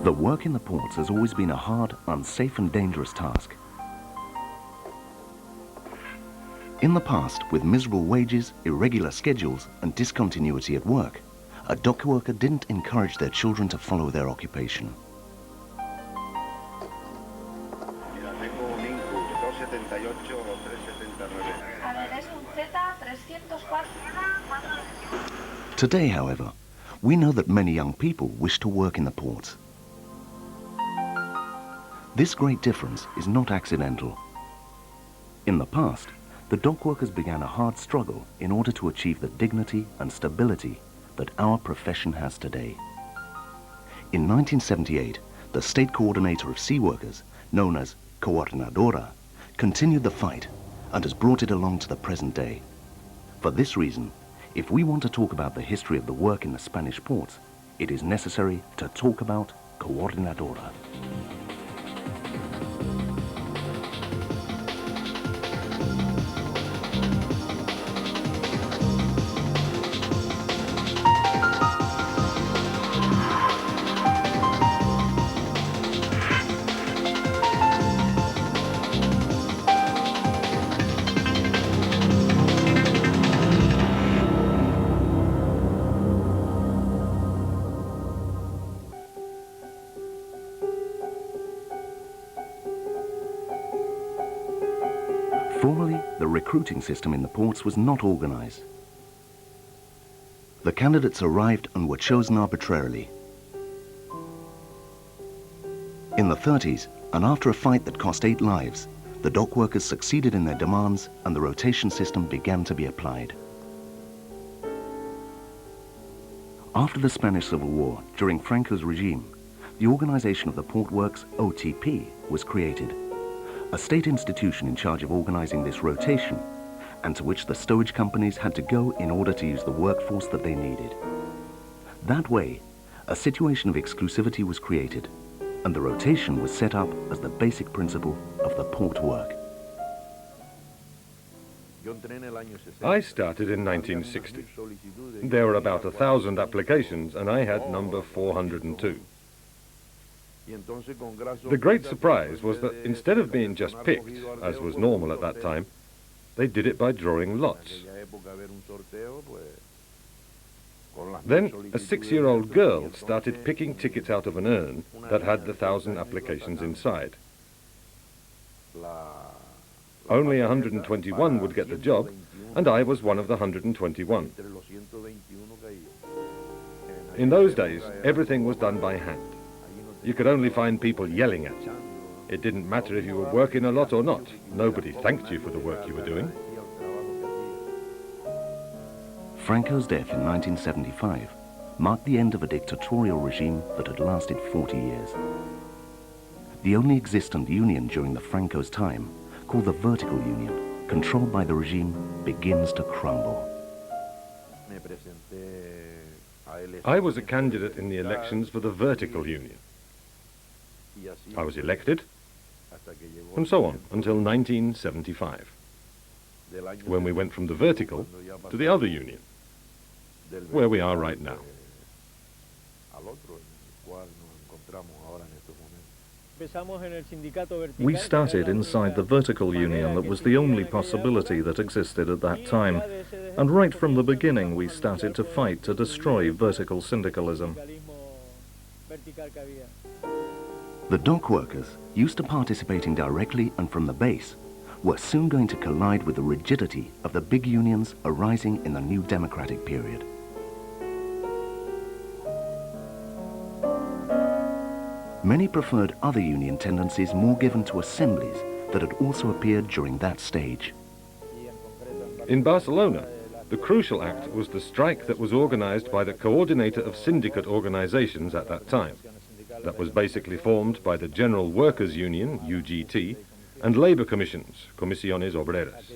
The work in the ports has always been a hard, unsafe and dangerous task. In the past, with miserable wages, irregular schedules and discontinuity at work, a dock worker didn't encourage their children to follow their occupation. Today, however, we know that many young people wish to work in the ports. This great difference is not accidental. In the past, the dock workers began a hard struggle in order to achieve the dignity and stability that our profession has today. In 1978, the state coordinator of sea workers, known as Coordinadora, continued the fight and has brought it along to the present day. For this reason, if we want to talk about the history of the work in the Spanish ports, it is necessary to talk about Coordinadora. Formerly, the recruiting system in the ports was not organized. The candidates arrived and were chosen arbitrarily. In the 30s, and after a fight that cost 8 lives, the dock workers succeeded in their demands and the rotation system began to be applied. After the Spanish Civil War, during Franco's regime, the organization of the Port Works OTP was created, a state institution in charge of organizing this rotation, and to which the stowage companies had to go in order to use the workforce that they needed. That way, a situation of exclusivity was created, and the rotation was set up as the basic principle of the port work. I started in 1960. There were about 1,000 applications, and I had number 402. The great surprise was that instead of being just picked, as was normal at that time, they did it by drawing lots. Then a 6-year-old girl started picking tickets out of an urn that had the 1,000 applications inside. Only 121 would get the job, and I was one of the 121. In those days, everything was done by hand. You could only find people yelling at you. It didn't matter if you were working a lot or not. Nobody thanked you for the work you were doing. Franco's death in 1975 marked the end of a dictatorial regime that had lasted 40 years. The only existent union during the Franco's time, called the Vertical Union, controlled by the regime, begins to crumble. I was a candidate in the elections for the Vertical Union. I was elected, and so on, until 1975, when we went from the vertical to the other union, where we are right now. We started inside the vertical union that was the only possibility that existed at that time, and right from the beginning we started to fight to destroy vertical syndicalism. The dock workers, used to participating directly and from the base, were soon going to collide with the rigidity of the big unions arising in the new democratic period. Many preferred other union tendencies more given to assemblies that had also appeared during that stage. In Barcelona, the crucial act was the strike that was organized by the coordinator of syndicate organizations at that time. That was basically formed by the General Workers' Union, UGT, and labor commissions, Comisiones Obreras.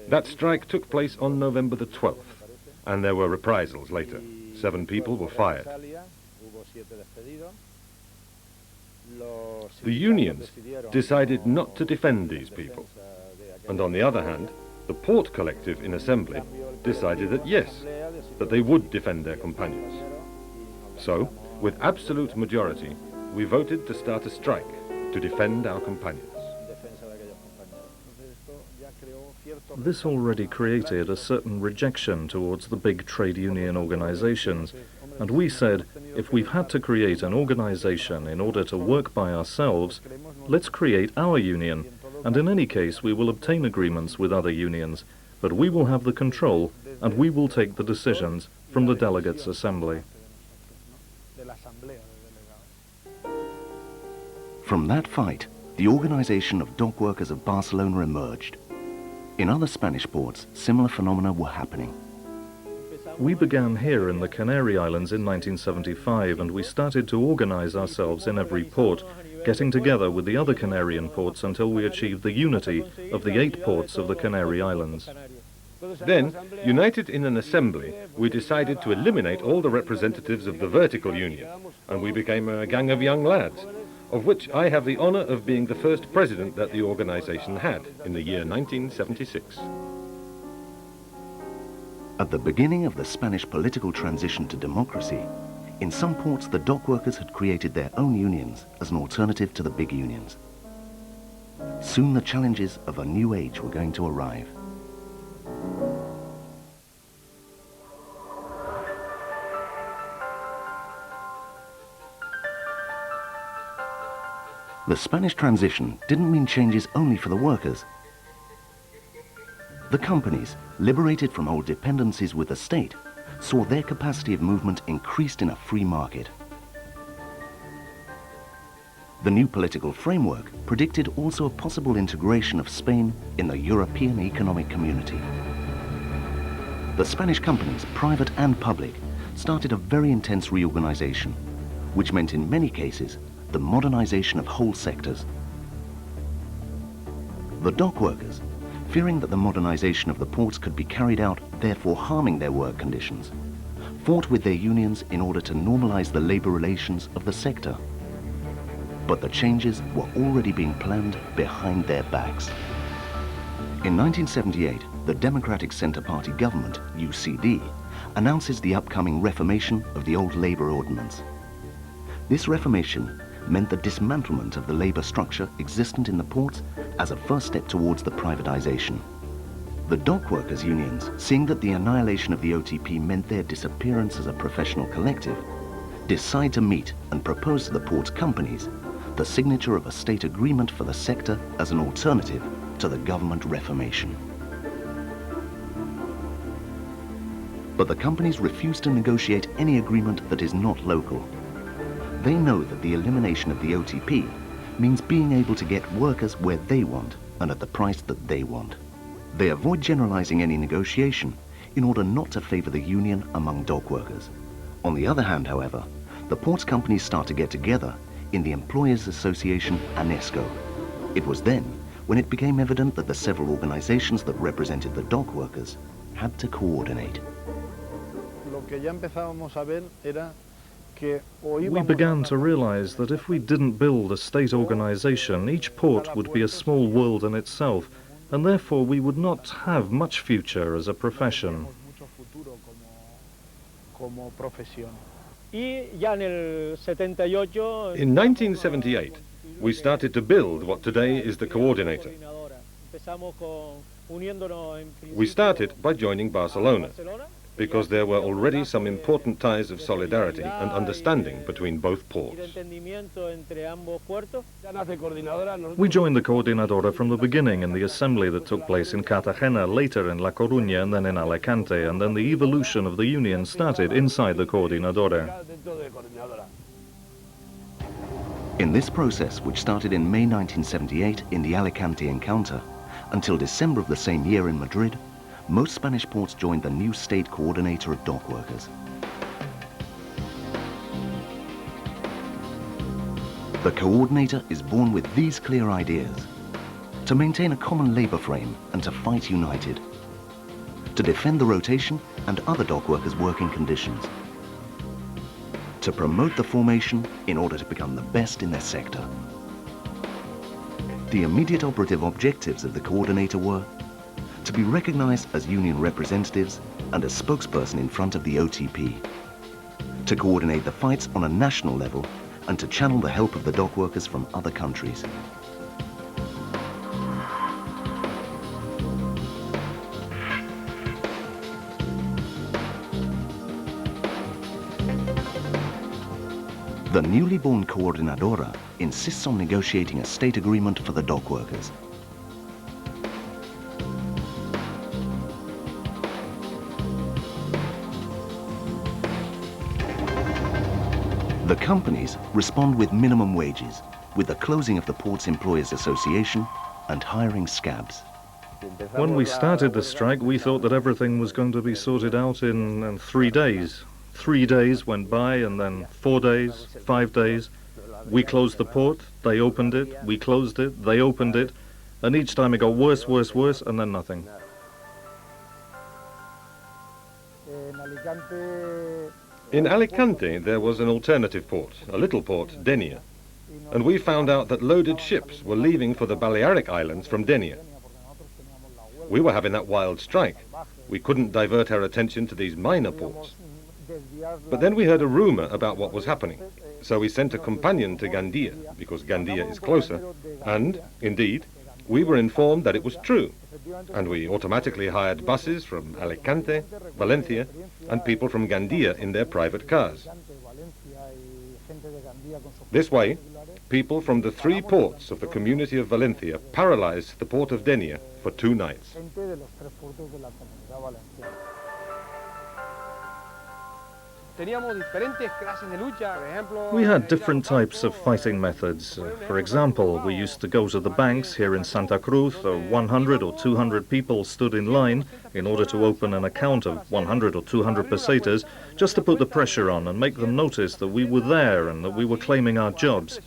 That strike took place on November the 12th, and there were reprisals later. 7 people were fired. The unions decided not to defend these people, and on the other hand, the port collective in assembly decided that yes, that they would defend their companions. So, with absolute majority, we voted to start a strike to defend our companions. This already created a certain rejection towards the big trade union organizations, and we said, if we've had to create an organization in order to work by ourselves, let's create our union, and in any case we will obtain agreements with other unions, but we will have the control and we will take the decisions from the delegates' assembly. From that fight, the Organization of Dock Workers of Barcelona emerged. In other Spanish ports, similar phenomena were happening. We began here in the Canary Islands in 1975, and we started to organize ourselves in every port, getting together with the other Canarian ports until we achieved the unity of the 8 ports of the Canary Islands. Then, united in an assembly, we decided to eliminate all the representatives of the vertical union, and we became a gang of young lads, of which I have the honor of being the first president that the organization had in the year 1976. At the beginning of the Spanish political transition to democracy, in some ports the dock workers had created their own unions as an alternative to the big unions. Soon the challenges of a new age were going to arrive. The Spanish transition didn't mean changes only for the workers. The companies, liberated from old dependencies with the state, saw their capacity of movement increased in a free market. The new political framework predicted also a possible integration of Spain in the European economic community. The Spanish companies, private and public, started a very intense reorganization, which meant in many cases the modernization of whole sectors. The dock workers, fearing that the modernization of the ports could be carried out, therefore harming their work conditions, fought with their unions in order to normalize the labor relations of the sector. But the changes were already being planned behind their backs. In 1978, the Democratic Centre Party government, UCD, announces the upcoming reformation of the old labor ordinance. This reformation meant the dismantlement of the labor structure existent in the ports as a first step towards the privatization. The dock workers' unions, seeing that the annihilation of the OTP meant their disappearance as a professional collective, decide to meet and propose to the ports companies the signature of a state agreement for the sector as an alternative to the government reformation. But the companies refuse to negotiate any agreement that is not local. They know that the elimination of the OTP means being able to get workers where they want and at the price that they want. They avoid generalizing any negotiation in order not to favor the union among dock workers. On the other hand, however, the ports companies start to get together in the Employers Association ANESCO. It was then when it became evident that the several organizations that represented the dock workers had to coordinate. We began to realize that if we didn't build a state organization, each port would be a small world in itself, and therefore we would not have much future as a profession. In 1978, we started to build what today is the Coordinator. We started by joining Barcelona, because there were already some important ties of solidarity and understanding between both ports. We joined the Coordinadora from the beginning in the assembly that took place in Cartagena, later in La Coruña, and then in Alicante, and then the evolution of the union started inside the Coordinadora. In this process, which started in May 1978 in the Alicante encounter, until December of the same year in Madrid, most Spanish ports joined the new state coordinator of dock workers. The coordinator is born with these clear ideas: to maintain a common labor frame and to fight united, to defend the rotation and other dock workers' working conditions, to promote the formation in order to become the best in their sector. The immediate operative objectives of the coordinator were to be recognized as union representatives and as spokesperson in front of the OTP, to coordinate the fights on a national level and to channel the help of the dock workers from other countries. The newly born Coordinadora insists on negotiating a state agreement for the dock workers. The companies respond with minimum wages, with the closing of the Ports Employers Association and hiring scabs. When we started the strike, we thought that everything was going to be sorted out in 3 days. 3 days went by, and then 4 days, 5 days. We closed the port, they opened it, we closed it, they opened it, and each time it got worse, worse, worse, and then nothing. In Alicante, there was an alternative port, a little port, Denia, and we found out that loaded ships were leaving for the Balearic Islands from Denia. We were having that wild strike. We couldn't divert our attention to these minor ports. But then we heard a rumor about what was happening, so we sent a companion to Gandia, because Gandia is closer, and, indeed, we were informed that it was true, and we automatically hired buses from Alicante, Valencia, and people from Gandia in their private cars. This way, people from the 3 ports of the community of Valencia paralyzed the port of Denia for 2 nights. We had different types of fighting methods. For example, we used to go to the banks here in Santa Cruz, 100 or 200 people stood in line in order to open an account of 100 or 200 pesetas, just to put the pressure on and make them notice that we were there and that we were claiming our jobs.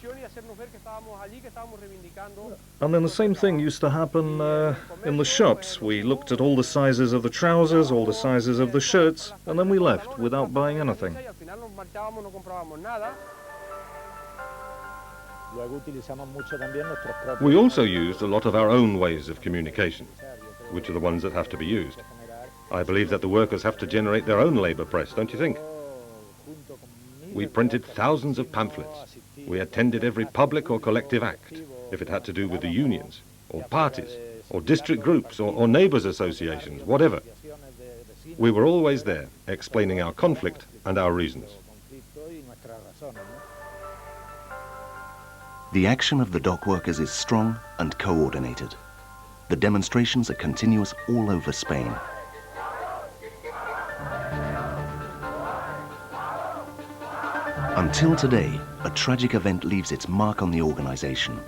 And then the same thing used to happen in the shops. We looked at all the sizes of the trousers, all the sizes of the shirts, and then we left without buying anything. We also used a lot of our own ways of communication, which are the ones that have to be used. I believe that the workers have to generate their own labor press, don't you think? We printed thousands of pamphlets. We attended every public or collective act, if it had to do with the unions, or parties, or district groups, or neighbours associations, whatever. We were always there, explaining our conflict and our reasons. The action of the dock workers is strong and coordinated. The demonstrations are continuous all over Spain. Until today, a tragic event leaves its mark on the organization.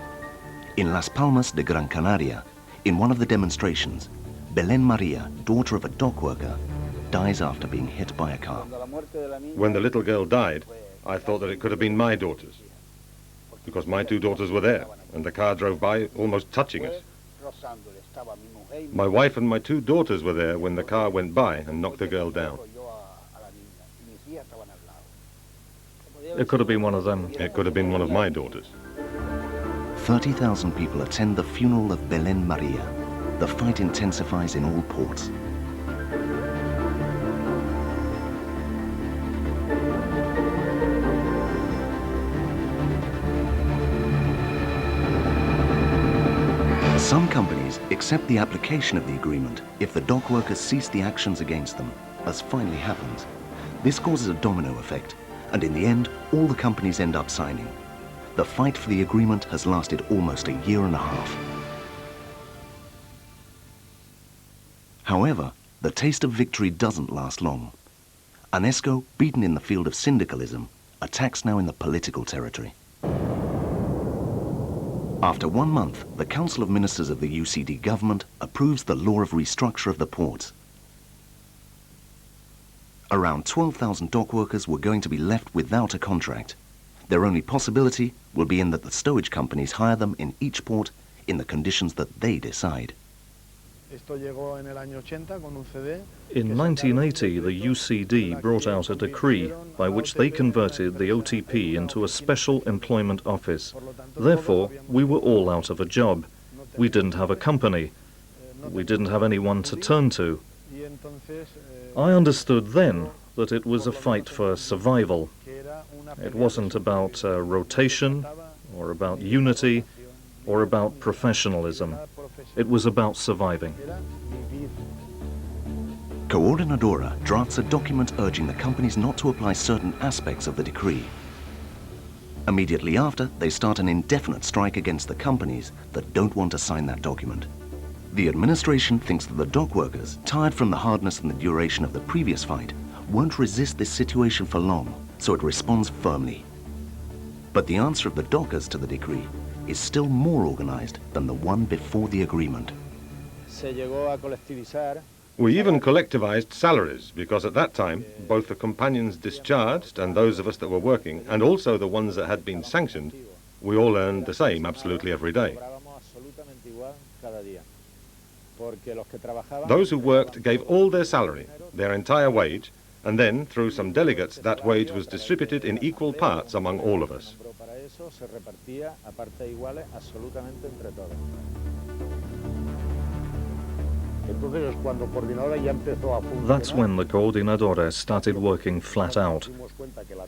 In Las Palmas de Gran Canaria, in one of the demonstrations, Belén Maria, daughter of a dock worker, dies after being hit by a car. When the little girl died, I thought that it could have been my daughters, because my 2 daughters were there, and the car drove by almost touching us. My wife and my 2 daughters were there when the car went by and knocked the girl down. It could have been one of them. It could have been one of my daughters. 30,000 people attend the funeral of Belén Maria. The fight intensifies in all ports. Some companies accept the application of the agreement if the dock workers cease the actions against them, as finally happens. This causes a domino effect, and in the end, all the companies end up signing. The fight for the agreement has lasted almost a year and a half. However, the taste of victory doesn't last long. UNESCO, beaten in the field of syndicalism, attacks now in the political territory. After 1 month, the Council of Ministers of the UCD government approves the law of restructure of the ports. Around 12,000 dock workers were going to be left without a contract. Their only possibility will be in that the stowage companies hire them in each port in the conditions that they decide. In 1980, the UCD brought out a decree by which they converted the OTP into a special employment office. Therefore, we were all out of a job. We didn't have a company. We didn't have anyone to turn to. I understood then that it was a fight for survival. It wasn't about rotation, or about unity, or about professionalism. It was about surviving. Coordinadora drafts a document urging the companies not to apply certain aspects of the decree. Immediately after, they start an indefinite strike against the companies that don't want to sign that document. The administration thinks that the dock workers, tired from the hardness and the duration of the previous fight, won't resist this situation for long, so it responds firmly. But the answer of the dockers to the decree is still more organized than the one before the agreement. We even collectivized salaries, because at that time, both the companions discharged and those of us that were working, and also the ones that had been sanctioned, we all earned the same absolutely every day. Those who worked gave all their salary, their entire wage, and then, through some delegates, that wage was distributed in equal parts among all of us. That's when the Coordinadora started working flat out.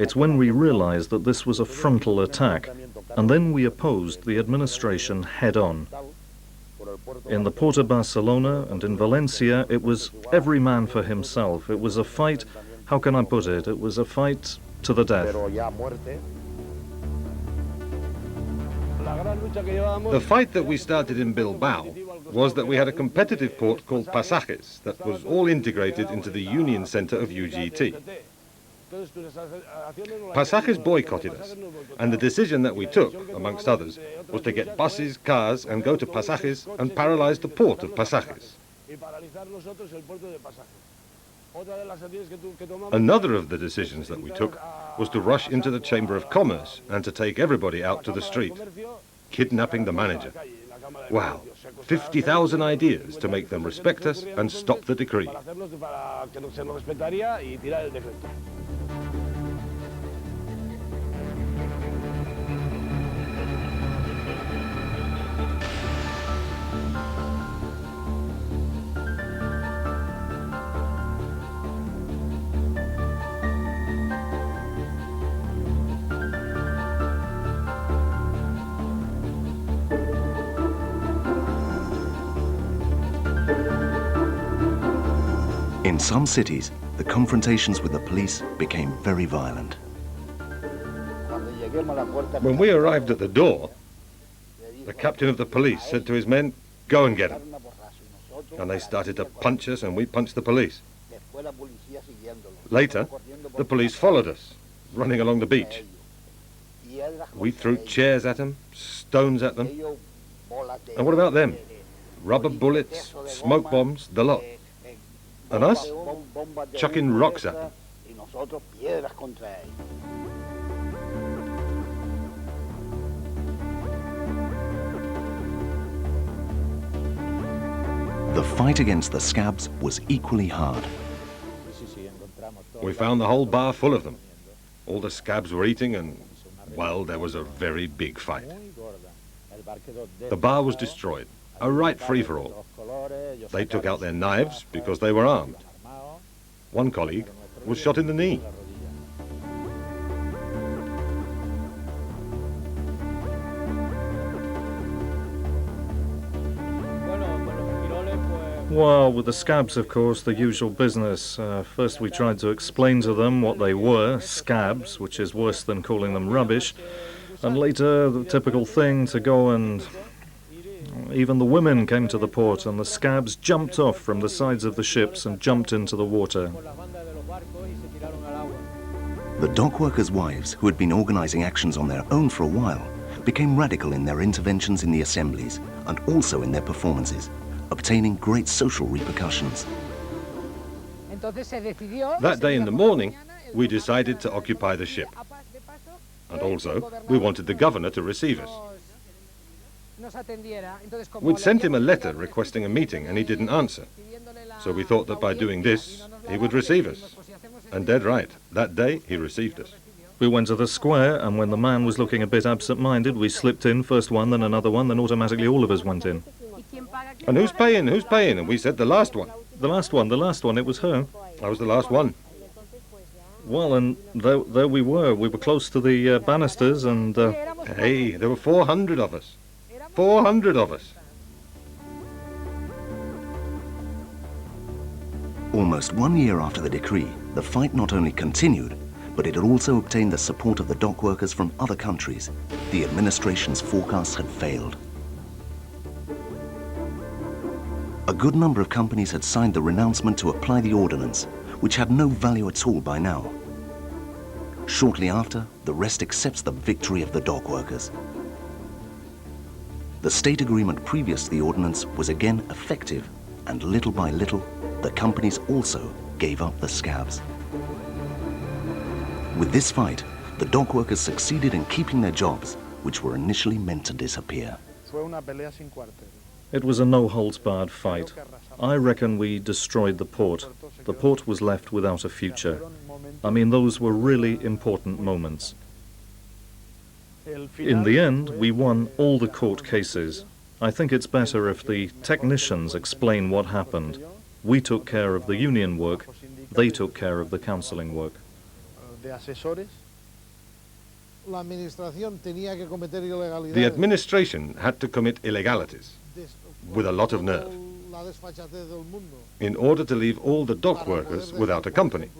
It's when we realized that this was a frontal attack, and then we opposed the administration head-on. In the port of Barcelona and in Valencia, it was every man for himself. It was a fight, how can I put it? It was a fight to the death. The fight that we started in Bilbao was that we had a competitive port called Pasajes that was all integrated into the union center of UGT. Pasajes boycotted us, and the decision that we took, amongst others, was to get buses, cars, and go to Pasajes and paralyze the port of Pasajes. Another of the decisions that we took was to rush into the Chamber of Commerce and to take everybody out to the street, kidnapping the manager. Wow, 50,000 ideas to make them respect us and stop the decree. In some cities, the confrontations with the police became very violent. When we arrived at the door, the captain of the police said to his men, "Go and get him." And they started to punch us, and we punched the police. Later, the police followed us, running along the beach. We threw chairs at them, stones at them. And what about them? Rubber bullets, smoke bombs, the lot. And us? Chucking rocks at them. The fight against the scabs was equally hard. We found the whole bar full of them. All the scabs were eating, and, well, there was a very big fight. The bar was destroyed, a right free-for-all. They took out their knives because they were armed. One colleague was shot in the knee. Well, with the scabs, of course, the usual business. First we tried to explain to them what they were, scabs, which is worse than calling them rubbish. And later, the typical thing to go and... Even the women came to the port, and the scabs jumped off from the sides of the ships and jumped into the water. The dock workers' wives, who had been organizing actions on their own for a while, became radical in their interventions in the assemblies and also in their performances, obtaining great social repercussions. That day in the morning, we decided to occupy the ship. And also, we wanted the governor to receive us. We'd sent him a letter requesting a meeting, and he didn't answer. So we thought that by doing this, he would receive us. And dead right, that day he received us. We went to the square, and when the man was looking a bit absent-minded, we slipped in, first one, then another one, then automatically all of us went in. And who's paying, who's paying? And we said the last one. The last one, it was her. I was the last one. Well, and there we were close to the banisters, and... Hey, there were 400 of us. 400 of us. Almost 1 year after the decree, the fight not only continued, but it had also obtained the support of the dock workers from other countries. The administration's forecasts had failed. A good number of companies had signed the renouncement to apply the ordinance, which had no value at all by now. Shortly after, the rest accepts the victory of the dock workers. The state agreement previous to the ordinance was again effective, and little by little, the companies also gave up the scabs. With this fight, the dock workers succeeded in keeping their jobs, which were initially meant to disappear. It was a no-holds-barred fight. I reckon we destroyed the port. The port was left without a future. I mean, those were really important moments. In the end, we won all the court cases. I think it's better if the technicians explain what happened. We took care of the union work, they took care of the counseling work. The administration had to commit illegalities, with a lot of nerve, in order to leave all the dock workers without a company,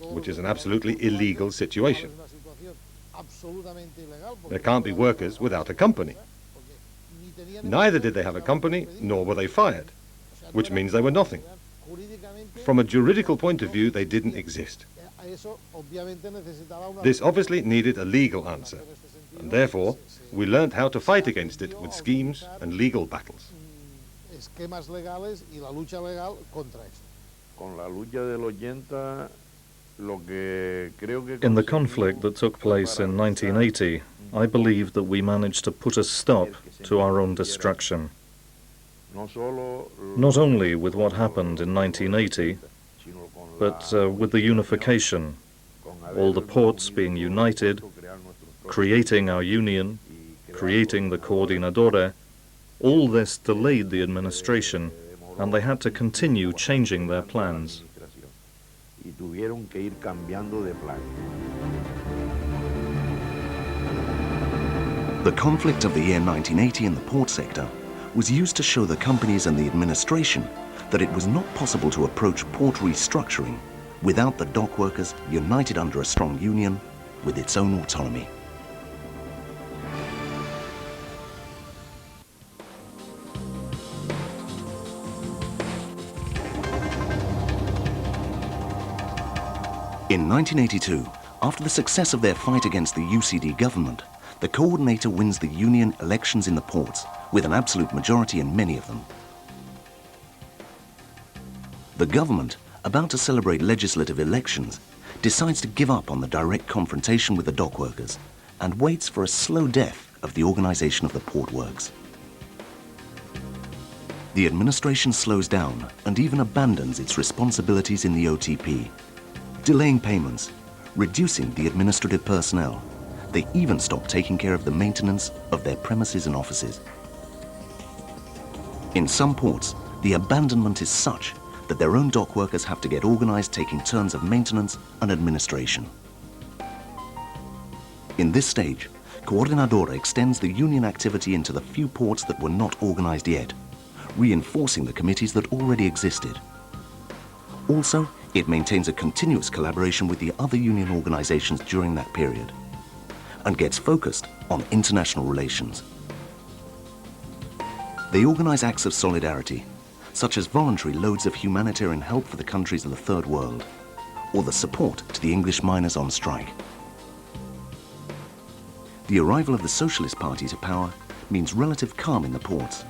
which is an absolutely illegal situation. There can't be workers without a company. Neither did they have a company, nor were they fired, which means they were nothing. From a juridical point of view, they didn't exist. This obviously needed a legal answer, and therefore we learned how to fight against it with schemes and legal battles. In the conflict that took place in 1980, I believe that we managed to put a stop to our own destruction. Not only with what happened in 1980, but with the unification, all the ports being united, creating our union, creating the Coordinadora. All this delayed the administration, and they had to continue changing their plans. The conflict of the year 1980 in the port sector was used to show the companies and the administration that it was not possible to approach port restructuring without the dock workers united under a strong union with its own autonomy. In 1982, after the success of their fight against the UCD government, the coordinator wins the union elections in the ports with an absolute majority in many of them. The government, about to celebrate legislative elections, decides to give up on the direct confrontation with the dock workers and waits for a slow death of the organization of the port works. The administration slows down and even abandons its responsibilities in the OTP, delaying payments, reducing the administrative personnel. They even stop taking care of the maintenance of their premises and offices. In some ports, the abandonment is such that their own dock workers have to get organized, taking turns of maintenance and administration. In this stage, Coordinadora extends the union activity into the few ports that were not organized yet, reinforcing the committees that already existed. Also, it maintains a continuous collaboration with the other union organizations during that period, and gets focused on international relations. They organize acts of solidarity, such as voluntary loads of humanitarian help for the countries of the Third World, or the support to the English miners on strike. The arrival of the Socialist Party to power means relative calm in the ports.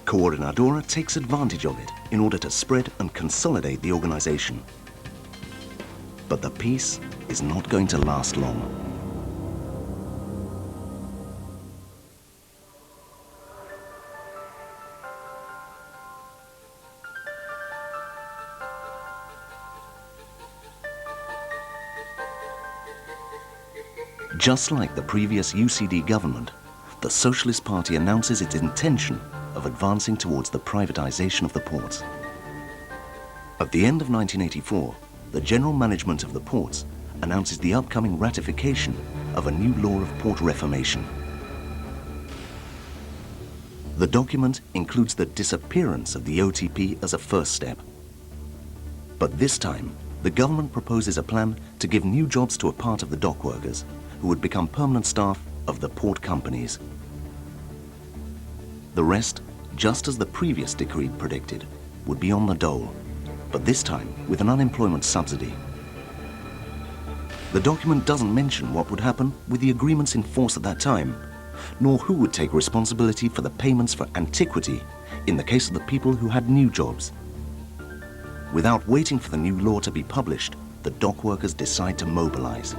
Coordinadora takes advantage of it in order to spread and consolidate the organization. But the peace is not going to last long. Just like the previous UCD government, the Socialist Party announces its intention of advancing towards the privatization of the ports. At the end of 1984, the general management of the ports announces the upcoming ratification of a new law of port reformation. The document includes the disappearance of the OTP as a first step. But this time, the government proposes a plan to give new jobs to a part of the dock workers who would become permanent staff of the port companies. The rest, just as the previous decree predicted, would be on the dole, but this time with an unemployment subsidy. The document doesn't mention what would happen with the agreements in force at that time, nor who would take responsibility for the payments for antiquity in the case of the people who had new jobs. Without waiting for the new law to be published, the dock workers decide to mobilize.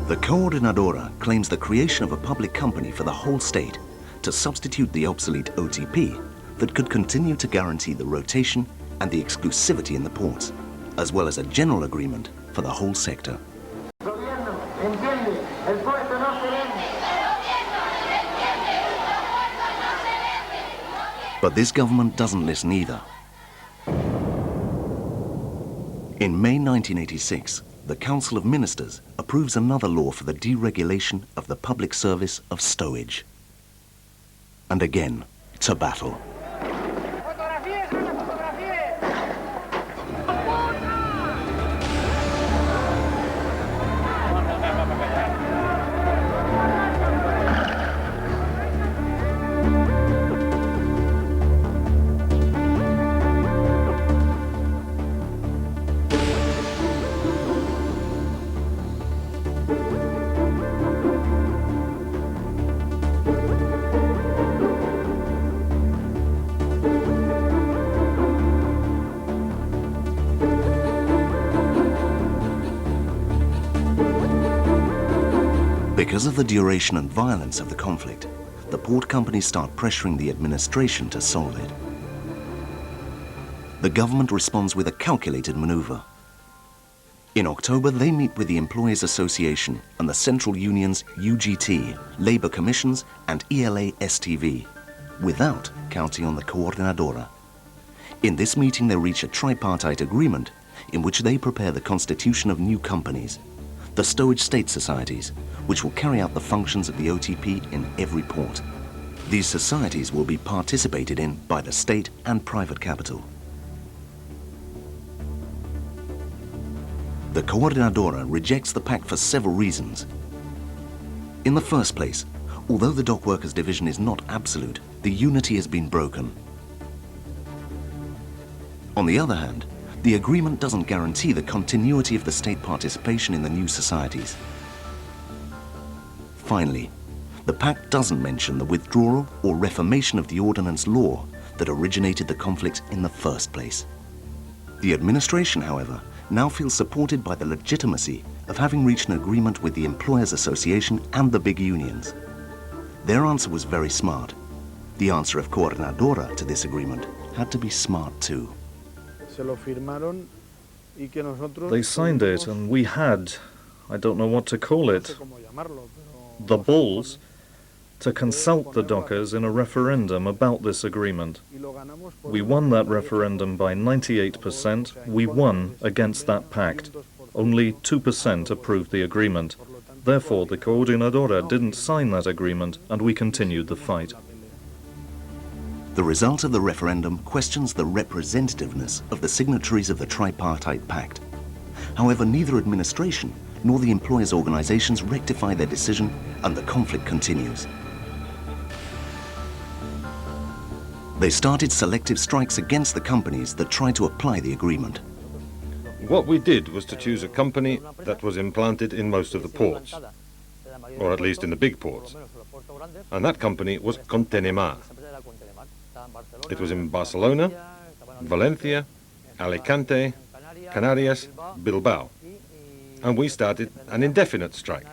The Coordinadora claims the creation of a public company for the whole state to substitute the obsolete OTP that could continue to guarantee the rotation and the exclusivity in the ports, as well as a general agreement for the whole sector. But this government doesn't listen either. In May 1986, the Council of Ministers approves another law for the deregulation of the public service of stowage. And again, to battle. Because of the duration and violence of the conflict, the port companies start pressuring the administration to solve it. The government responds with a calculated maneuver. In October, they meet with the Employees Association and the central unions UGT, Labour Commissions and ELA-STV, without counting on the Coordinadora. In this meeting, they reach a tripartite agreement in which they prepare the constitution of new companies, the stowage state societies, which will carry out the functions of the OTP in every port. These societies will be participated in by the state and private capital. The Coordinadora rejects the pact for several reasons. In the first place, although the dock workers division is not absolute, the unity has been broken. On the other hand, the agreement doesn't guarantee the continuity of the state participation in the new societies. Finally, the pact doesn't mention the withdrawal or reformation of the ordinance law that originated the conflict in the first place. The administration, however, now feels supported by the legitimacy of having reached an agreement with the Employers Association and the big unions. Their answer was very smart. The answer of Coordinadora to this agreement had to be smart too. They signed it and we had, I don't know what to call it, the balls to consult the dockers in a referendum about this agreement. We won that referendum by 98%. We won against that pact. Only 2% approved the agreement. Therefore, the Coordinadora didn't sign that agreement and we continued the fight. The result of the referendum questions the representativeness of the signatories of the tripartite pact. However, neither administration nor the employers' organizations rectify their decision and the conflict continues. They started selective strikes against the companies that tried to apply the agreement. What we did was to choose a company that was implanted in most of the ports, or at least in the big ports. And that company was Contenimar. It was in Barcelona, Valencia, Alicante, Canarias, Bilbao. And we started an indefinite strike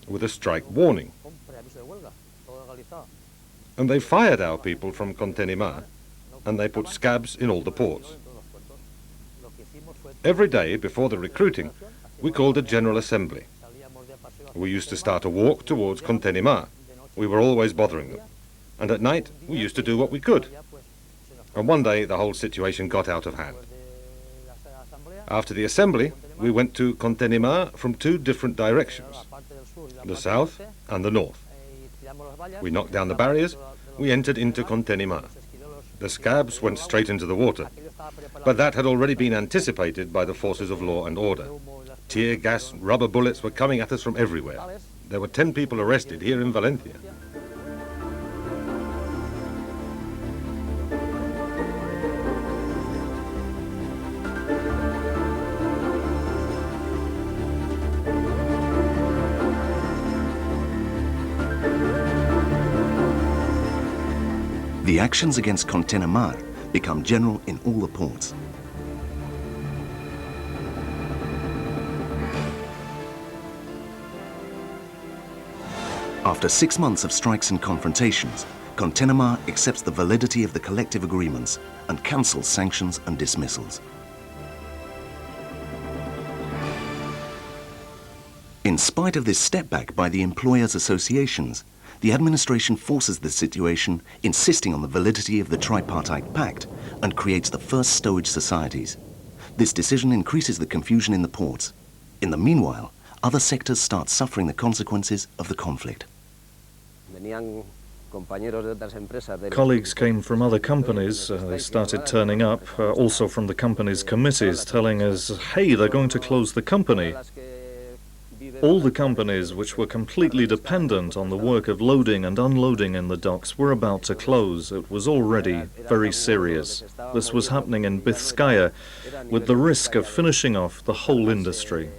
with a strike warning. And they fired our people from Contenimar and they put scabs in all the ports. Every day before the recruiting, we called a general assembly. We used to start a walk towards Contenimar. We were always bothering them. And at night, we used to do what we could. And one day the whole situation got out of hand. After the assembly, we went to Contenimar from two different directions, the south and the north. We knocked down the barriers, we entered into Contenimar. The scabs went straight into the water, but that had already been anticipated by the forces of law and order. Tear gas, rubber bullets were coming at us from everywhere. There were 10 people arrested here in Valencia. The actions against Contenimar become general in all the ports. After 6 months of strikes and confrontations, Contenimar accepts the validity of the collective agreements and cancels sanctions and dismissals. In spite of this step back by the employers' associations, the administration forces the situation, insisting on the validity of the tripartite pact, and creates the first stowage societies. This decision increases the confusion in the ports. In the meanwhile, other sectors start suffering the consequences of the conflict. Colleagues came from other companies, they started turning up, also from the company's committees, telling us, hey, they're going to close the company. All the companies which were completely dependent on the work of loading and unloading in the docks were about to close. It was already very serious. This was happening in Vizcaya, with the risk of finishing off the whole industry.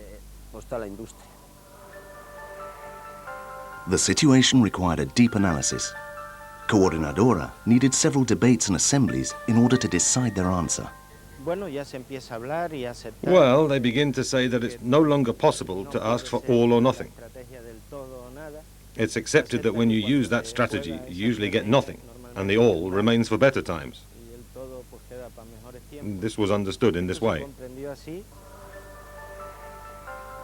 The situation required a deep analysis. Coordinadora needed several debates and assemblies in order to decide their answer. Well, they begin to say that it's no longer possible to ask for all or nothing. It's accepted that when you use that strategy, you usually get nothing, and the all remains for better times. This was understood in this way.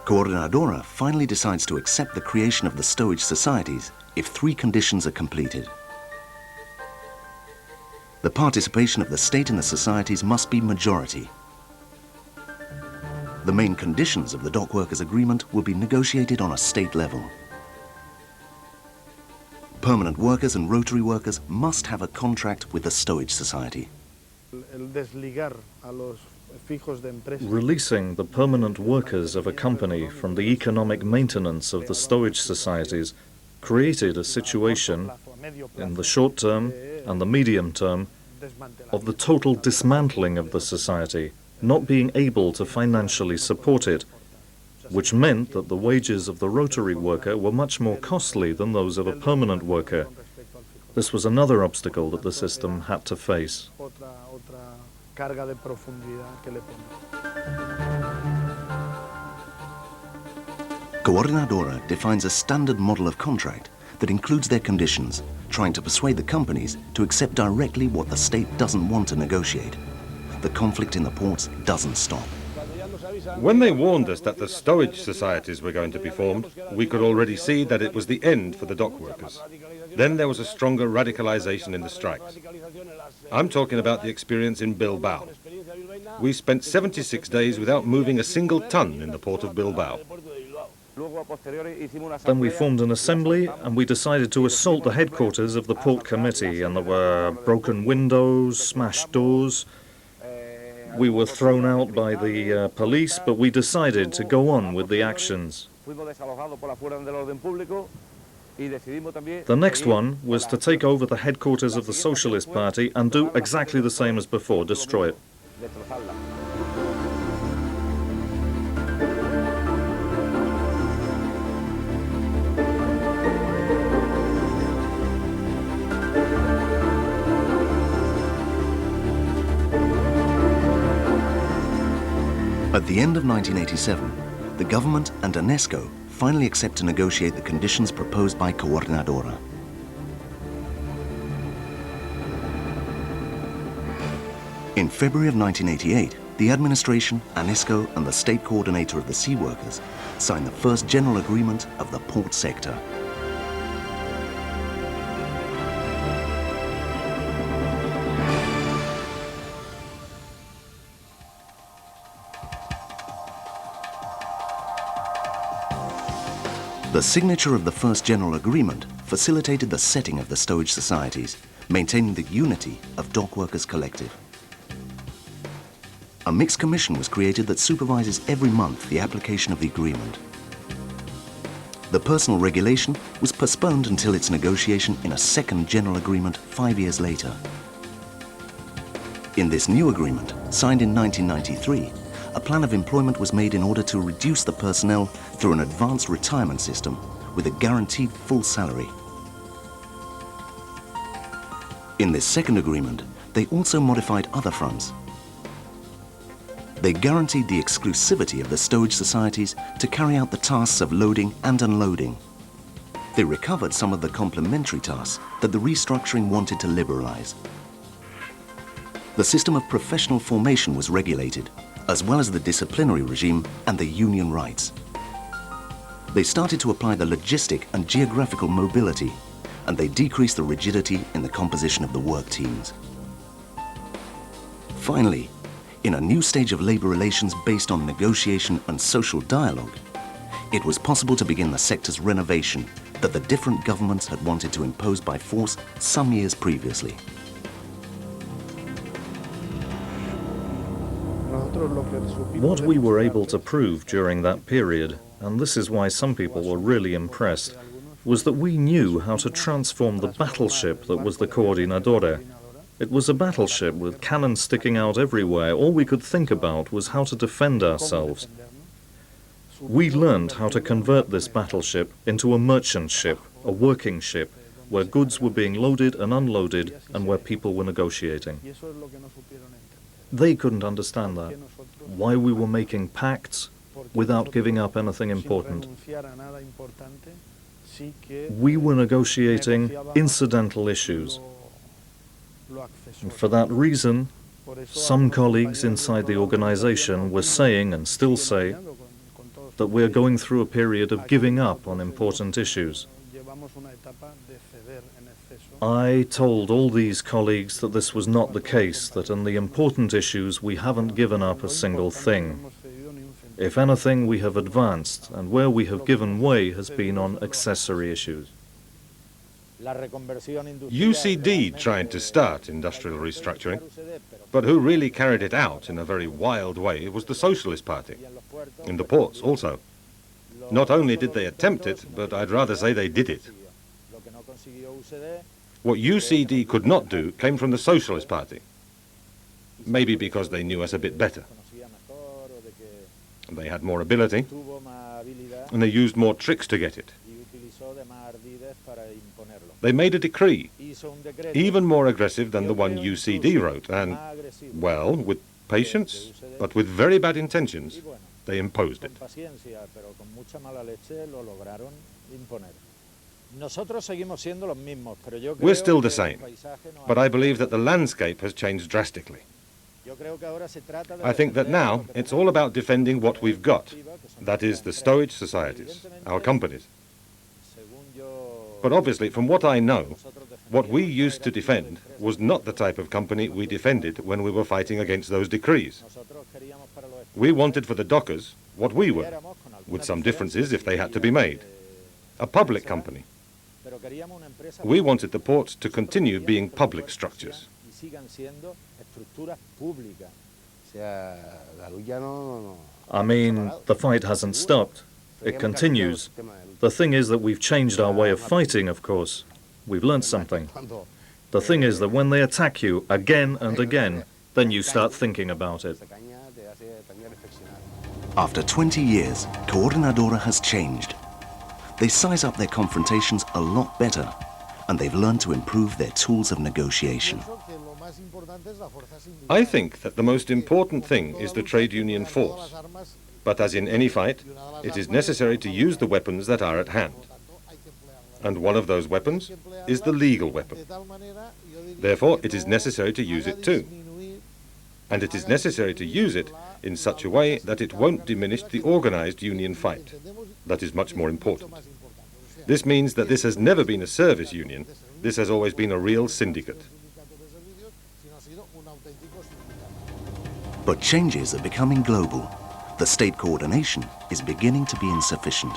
Coordinadora finally decides to accept the creation of the stowage societies if 3 conditions are completed. The participation of the state in the societies must be majority. The main conditions of the dock workers' agreement will be negotiated on a state level. Permanent workers and rotary workers must have a contract with the stowage society. Releasing the permanent workers of a company from the economic maintenance of the stowage societies created a situation, in the short term and the medium term, of the total dismantling of the society, not being able to financially support it, which meant that the wages of the rotary worker were much more costly than those of a permanent worker. This was another obstacle that the system had to face. Coordinadora defines a standard model of contract that includes their conditions, trying to persuade the companies to accept directly what the state doesn't want to negotiate. The conflict in the ports doesn't stop. When they warned us that the stowage societies were going to be formed, we could already see that it was the end for the dock workers. Then there was a stronger radicalization in the strikes. I'm talking about the experience in Bilbao. We spent 76 days without moving a single ton in the port of Bilbao. Then we formed an assembly and we decided to assault the headquarters of the port committee, and there were broken windows, smashed doors. We were thrown out by the police, but we decided to go on with the actions. The next one was to take over the headquarters of the Socialist Party and do exactly the same as before, destroy it. At the end of 1987, the government and UNESCO finally accept to negotiate the conditions proposed by Coordinadora. In February of 1988, the administration, UNESCO and the state coordinator of the sea workers signed the first general agreement of the port sector. The signature of the first general agreement facilitated the setting of the stowage societies, maintaining the unity of dock workers collective. A mixed commission was created that supervises every month the application of the agreement. The personal regulation was postponed until its negotiation in a second general agreement 5 years later. In this new agreement, signed in 1993, a plan of employment was made in order to reduce the personnel through an advanced retirement system with a guaranteed full salary. In this second agreement, they also modified other fronts. They guaranteed the exclusivity of the stowage societies to carry out the tasks of loading and unloading. They recovered some of the complementary tasks that the restructuring wanted to liberalize. The system of professional formation was regulated, as well as the disciplinary regime and the union rights. They started to apply the logistic and geographical mobility, and they decreased the rigidity in the composition of the work teams. Finally, in a new stage of labor relations based on negotiation and social dialogue, it was possible to begin the sector's renovation that the different governments had wanted to impose by force some years previously. What we were able to prove during that period, and this is why some people were really impressed, was that we knew how to transform the battleship that was the Coordinadora. It was a battleship with cannons sticking out everywhere. All we could think about was how to defend ourselves. We learned how to convert this battleship into a merchant ship, a working ship, where goods were being loaded and unloaded and where people were negotiating. They couldn't understand that, why we were making pacts without giving up anything important. We were negotiating incidental issues. And for that reason, some colleagues inside the organization were saying, and still say, that we are going through a period of giving up on important issues. I told all these colleagues that this was not the case, that in the important issues we haven't given up a single thing. If anything, we have advanced, and where we have given way has been on accessory issues. UCD tried to start industrial restructuring, but who really carried it out in a very wild way was the Socialist Party, in the ports also. Not only did they attempt it, but I'd rather say they did it. What UCD could not do came from the Socialist Party, maybe because they knew us a bit better. They had more ability, and they used more tricks to get it. They made a decree, even more aggressive than the one UCD wrote, and, well, with patience, but with very bad intentions, they imposed it. We're still the same, but I believe that the landscape has changed drastically. I think that now it's all about defending what we've got, that is the stowage societies, our companies. But obviously, from what I know, what we used to defend was not the type of company we defended when we were fighting against those decrees. We wanted for the dockers what we were, with some differences if they had to be made. A public company. We wanted the ports to continue being public structures. I mean, the fight hasn't stopped. It continues. The thing is that we've changed our way of fighting, of course. We've learned something. The thing is that when they attack you again and again, then you start thinking about it. After 20 years, Coordinadora has changed. They size up their confrontations a lot better, and they've learned to improve their tools of negotiation. I think that the most important thing is the trade union force. But as in any fight, it is necessary to use the weapons that are at hand. And one of those weapons is the legal weapon. Therefore, it is necessary to use it too. And it is necessary to use it in such a way that it won't diminish the organized union fight. That is much more important. This means that this has never been a service union. This has always been a real syndicate. But changes are becoming global. The state coordination is beginning to be insufficient.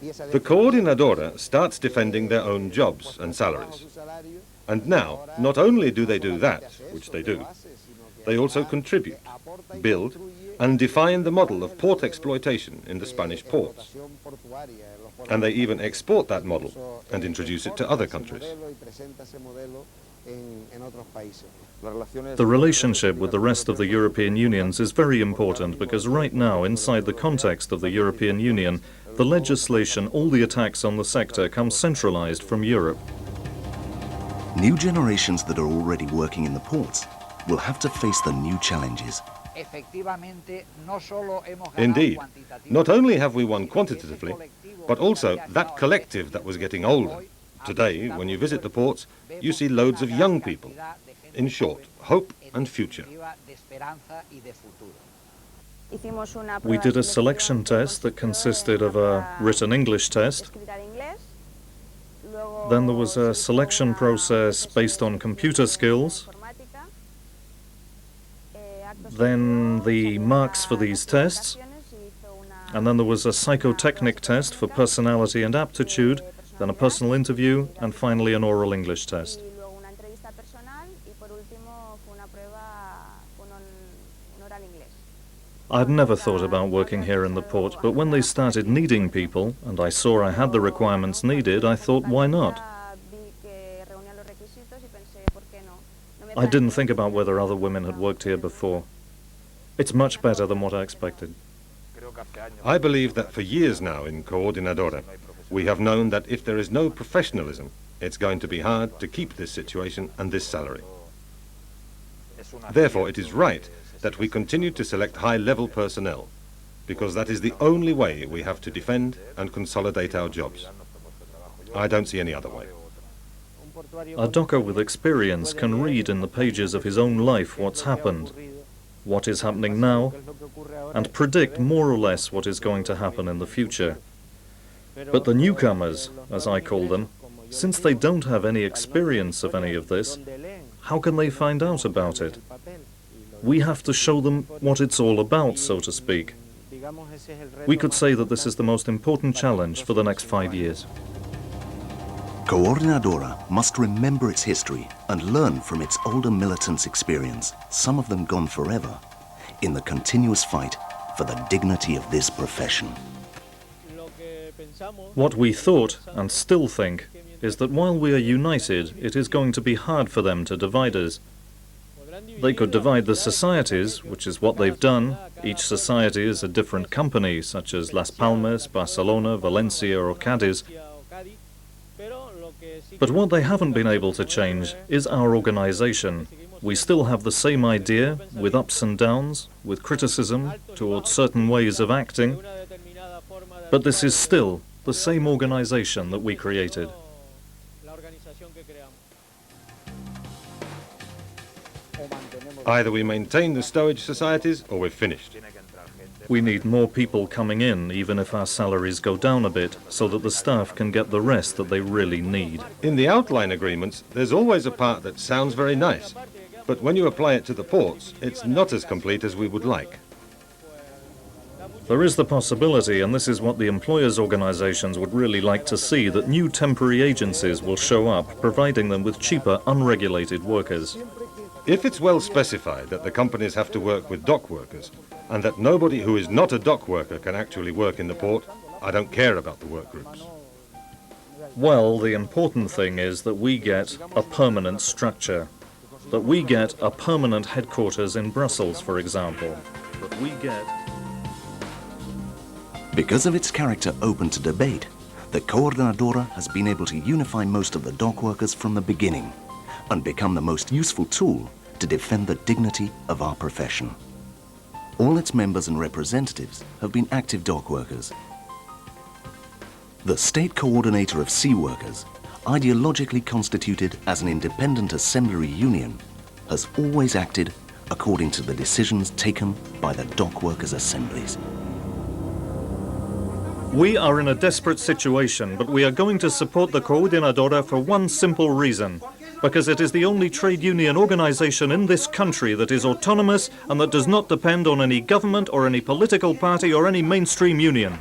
The Coordinadora starts defending their own jobs and salaries. And now, not only do they do that, which they do, they also contribute, build, and define the model of port exploitation in the Spanish ports. And they even export that model and introduce it to other countries. The relationship with the rest of the European Unions is very important because right now, inside the context of the European Union, the legislation, all the attacks on the sector come centralized from Europe. New generations that are already working in the ports will have to face the new challenges. Indeed, not only have we won quantitatively, but also that collective that was getting older. Today, when you visit the ports, you see loads of young people. In short, hope and future. We did a selection test that consisted of a written English test. Then there was a selection process based on computer skills. Then the marks for these tests. And then there was a psychotechnic test for personality and aptitude, then a personal interview, and finally an oral English test. I'd never thought about working here in the port, but when they started needing people, and I saw I had the requirements needed, I thought, why not? I didn't think about whether other women had worked here before. It's much better than what I expected. I believe that for years now in Coordinadora, we have known that if there is no professionalism, it's going to be hard to keep this situation and this salary. Therefore, it is right that we continue to select high-level personnel, because that is the only way we have to defend and consolidate our jobs. I don't see any other way. A docker with experience can read in the pages of his own life what's happened, what is happening now, and predict more or less what is going to happen in the future. But the newcomers, as I call them, since they don't have any experience of any of this, how can they find out about it? We have to show them what it's all about, so to speak. We could say that this is the most important challenge for the next 5 years. Coordinadora must remember its history and learn from its older militants' experience, some of them gone forever, in the continuous fight for the dignity of this profession. What we thought, and still think, is that while we are united, it is going to be hard for them to divide us. They could divide the societies, which is what they've done. Each society is a different company, such as Las Palmas, Barcelona, Valencia or Cadiz. But what they haven't been able to change is our organization. We still have the same idea, with ups and downs, with criticism towards certain ways of acting, but this is still the same organization that we created. Either we maintain the stowage societies or we're finished. We need more people coming in, even if our salaries go down a bit, so that the staff can get the rest that they really need. In the outline agreements, there's always a part that sounds very nice, but when you apply it to the ports, it's not as complete as we would like. There is the possibility, and this is what the employers' organizations would really like to see, that new temporary agencies will show up, providing them with cheaper, unregulated workers. If it's well specified that the companies have to work with dock workers, and that nobody who is not a dock worker can actually work in the port, I don't care about the work groups. Well, the important thing is that we get a permanent structure, that we get a permanent headquarters in Brussels, for example, that we get... Because of its character open to debate, the Coordinadora has been able to unify most of the dock workers from the beginning and become the most useful tool to defend the dignity of our profession. All its members and representatives have been active dock workers. The State Coordinator of Sea Workers, ideologically constituted as an independent assembly union, has always acted according to the decisions taken by the dock workers' assemblies. We are in a desperate situation, but we are going to support the Coordinadora for one simple reason. Because it is the only trade union organization in this country that is autonomous and that does not depend on any government or any political party or any mainstream union.